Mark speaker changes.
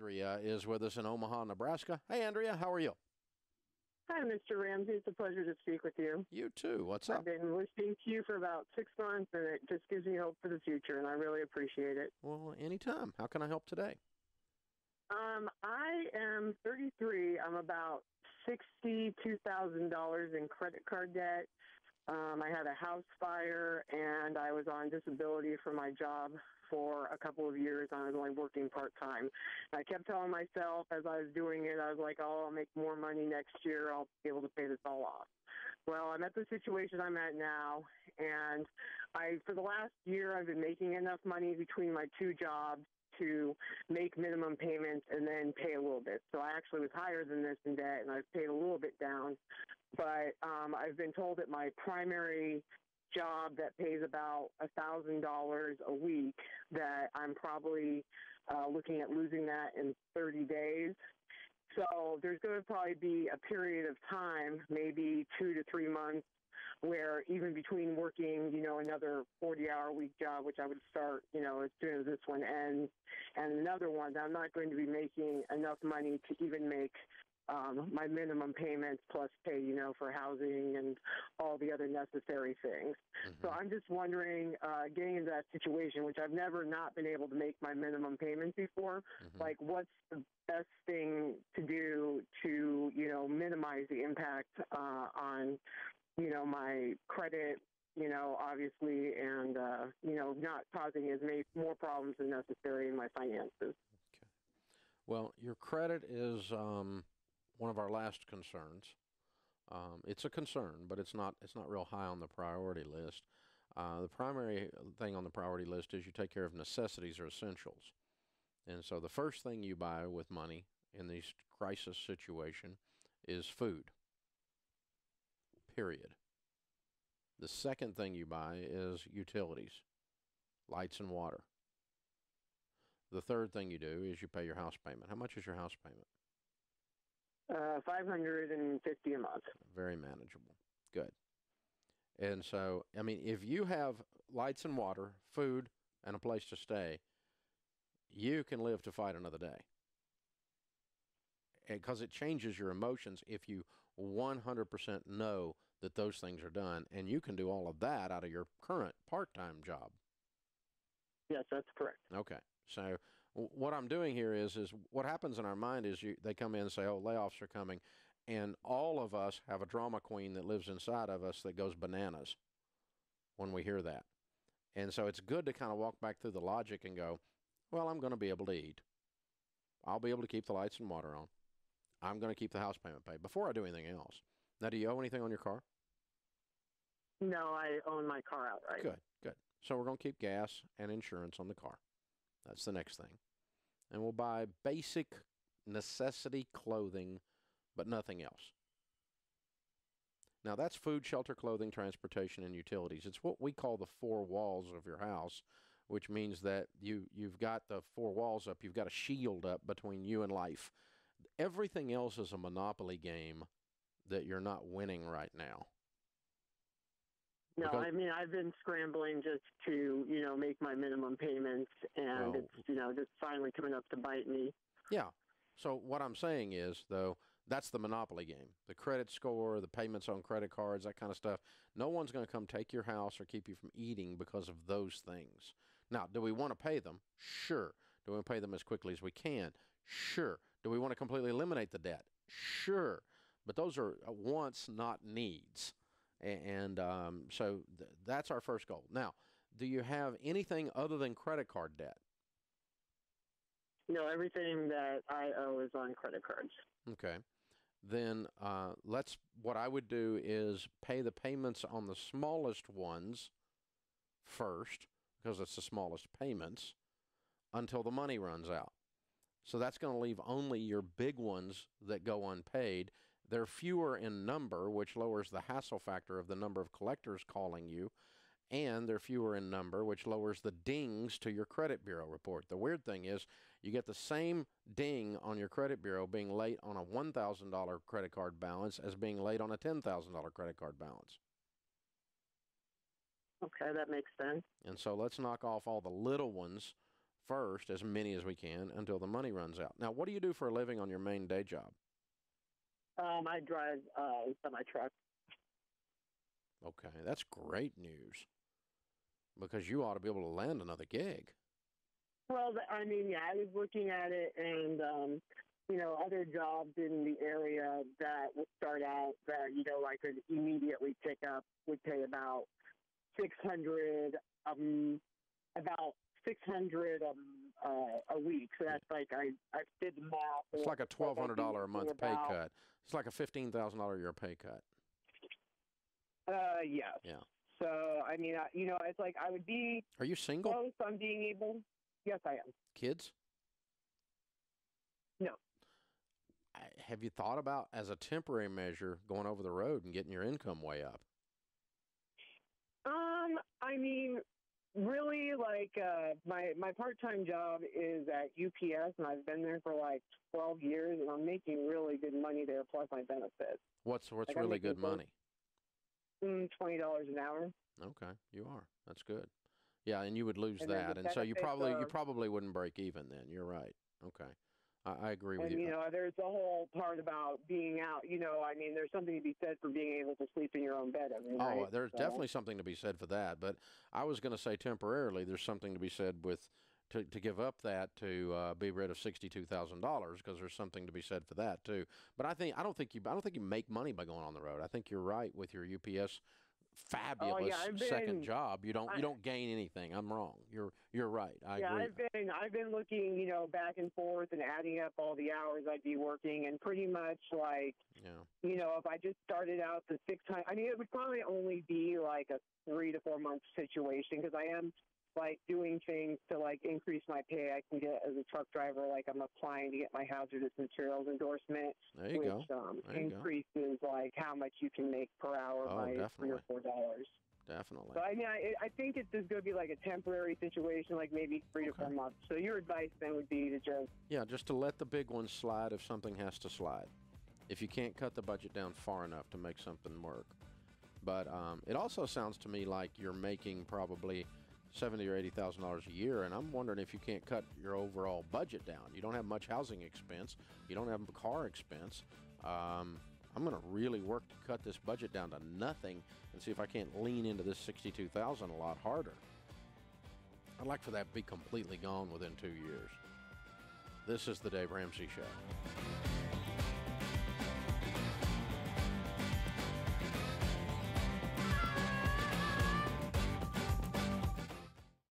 Speaker 1: Andrea is with us in Omaha, Nebraska. Hey, Andrea, how are you?
Speaker 2: Hi, Mr. Ramsey. It's a pleasure to speak with you.
Speaker 1: You too. What's up?
Speaker 2: I've been listening to you for about 6 months, and it just gives me hope for the future, and I really appreciate it.
Speaker 1: Well, anytime. How can I help today?
Speaker 2: I am 33. I'm about $62,000 in credit card debt. I had a house fire, and I was on disability for my job for a couple of years. I was only working part-time. I kept telling myself as I was doing it, I was like, oh, I'll make more money next year. I'll be able to pay this all off. Well, I'm at the situation I'm at now, and for the last year, I've been making enough money between my two jobs to make minimum payments and then pay a little bit. So I actually was higher than this in debt, and I've paid a little bit down. But I've been told that my primary job that pays about $1,000 a week, that I'm probably looking at losing that in 30 days. So there's going to probably be a period of time, maybe 2 to 3 months, where even between working, another 40-hour-a-week job, which I would start, as soon as this one ends, and another one, I'm not going to be making enough money to even make my minimum payments plus pay, for housing and all the other necessary things. Mm-hmm. So I'm just wondering, getting into that situation, which I've never not been able to make my minimum payments before, like what's the best thing to do to, minimize the impact on, my credit, obviously, and, not causing as many more problems than necessary in my finances.
Speaker 1: Okay. Well, your credit is one of our last concerns. It's a concern, but it's not real high on the priority list. The primary thing on the priority list is you take care of necessities or essentials. And so the first thing you buy with money in these crisis situation is food. Period. The second thing you buy is utilities, lights and water. The third thing you do is you pay your house payment. How much is your house payment?
Speaker 2: $550 a month.
Speaker 1: Very manageable. Good. And so, I mean, if you have lights and water, food, and a place to stay, you can live to fight another day. Because it changes your emotions if you 100% know that those things are done, and you can do all of that out of your current part-time job.
Speaker 2: Yes, that's correct.
Speaker 1: Okay. So what I'm doing here is what happens in our mind is they come in and say, oh, layoffs are coming, and all of us have a drama queen that lives inside of us that goes bananas when we hear that. And so it's good to kind of walk back through the logic and go, well, I'm going to be able to eat. I'll be able to keep the lights and water on. I'm going to keep the house payment paid before I do anything else. Now, do you owe anything on your car?
Speaker 2: No, I own my car outright.
Speaker 1: Good, good. So we're going to keep gas and insurance on the car. That's the next thing. And we'll buy basic necessity clothing, but nothing else. Now, that's food, shelter, clothing, transportation, and utilities. It's what we call the four walls of your house, which means that you've got the four walls up. You've got a shield up between you and life. Everything else is a monopoly game that you're not winning right now.
Speaker 2: No, I mean, I've been scrambling just to, make my minimum payments, and it's, just finally coming up to bite me.
Speaker 1: Yeah. So what I'm saying is, though, that's the monopoly game. The credit score, the payments on credit cards, that kind of stuff. No one's going to come take your house or keep you from eating because of those things. Now, do we want to pay them? Sure. Do we want to pay them as quickly as we can? Sure. Do we want to completely eliminate the debt? Sure. But those are wants, not needs. And so that's our first goal. Now, do you have anything other than credit card debt?
Speaker 2: No, everything that I owe is on credit cards.
Speaker 1: Okay. Then what I would do is pay the payments on the smallest ones first, because it's the smallest payments, until the money runs out. So that's going to leave only your big ones that go unpaid. They're fewer in number, which lowers the hassle factor of the number of collectors calling you, and they're fewer in number, which lowers the dings to your credit bureau report. The weird thing is you get the same ding on your credit bureau being late on a $1,000 credit card balance as being late on a $10,000 credit card balance.
Speaker 2: Okay, that makes sense.
Speaker 1: And so let's knock off all the little ones first, as many as we can, until the money runs out. Now, what do you do for a living on your main day job?
Speaker 2: I drive semi-truck.
Speaker 1: Okay, that's great news, because you ought to be able to land another gig.
Speaker 2: Well, I mean, yeah, I was looking at it, and other jobs in the area that would start out that I could immediately pick up would pay about 600, about 600 a week. So that's like I did the math.
Speaker 1: It's like a $1,200 a month pay cut. It's like a $15,000 a year pay cut.
Speaker 2: Yes.
Speaker 1: Yeah.
Speaker 2: So I mean, it's like I would be.
Speaker 1: Are you single?
Speaker 2: Close on being able. Yes, I am.
Speaker 1: Kids?
Speaker 2: No.
Speaker 1: Have you thought about, as a temporary measure, going over the road and getting your income way up?
Speaker 2: I mean, really, like my part-time job is at UPS, and I've been there for like 12 years, and I'm making really good money there, plus my benefits.
Speaker 1: What's
Speaker 2: like
Speaker 1: really good money?
Speaker 2: $20 an hour.
Speaker 1: Okay, you are. That's good. Yeah, and you would lose
Speaker 2: And
Speaker 1: that, and so you probably wouldn't break even then. You're right. Okay. I agree with you.
Speaker 2: And, there's the whole part about being out. I mean, there's something to be said for being able to sleep in your own bed every night.
Speaker 1: Oh, there's definitely something to be said for that. But I was going to say temporarily, there's something to be said to give up that to be rid of $62,000, because there's something to be said for that too. But I don't think you make money by going on the road. I think you're right with your UPS fabulous second job. You don't gain anything. I'm wrong. You're right. I agree.
Speaker 2: I've been looking, back and forth and adding up all the hours I'd be working, and pretty much like, if I just started out the 6 times, I mean, it would probably only be like a 3 to 4 month situation, because I am like doing things to like increase my pay I can get as a truck driver. Like I'm applying to get my hazardous materials endorsement, which increases like how much you can make per hour by
Speaker 1: definitely.
Speaker 2: $3 or $4.
Speaker 1: Definitely.
Speaker 2: So I mean, I think it's just going to be like a temporary situation, like maybe 3 to 4 months. So your advice then would be to
Speaker 1: just to let the big ones slide if something has to slide. If you can't cut the budget down far enough to make something work. But it also sounds to me like you're making probably $70,000 or $80,000 a year, and I'm wondering if you can't cut your overall budget down. You don't have much housing expense. You don't have a car expense. I'm going to really work to cut this budget down to nothing and see if I can't lean into this $62,000 a lot harder. I'd like for that to be completely gone within 2 years. This is the Dave Ramsey Show.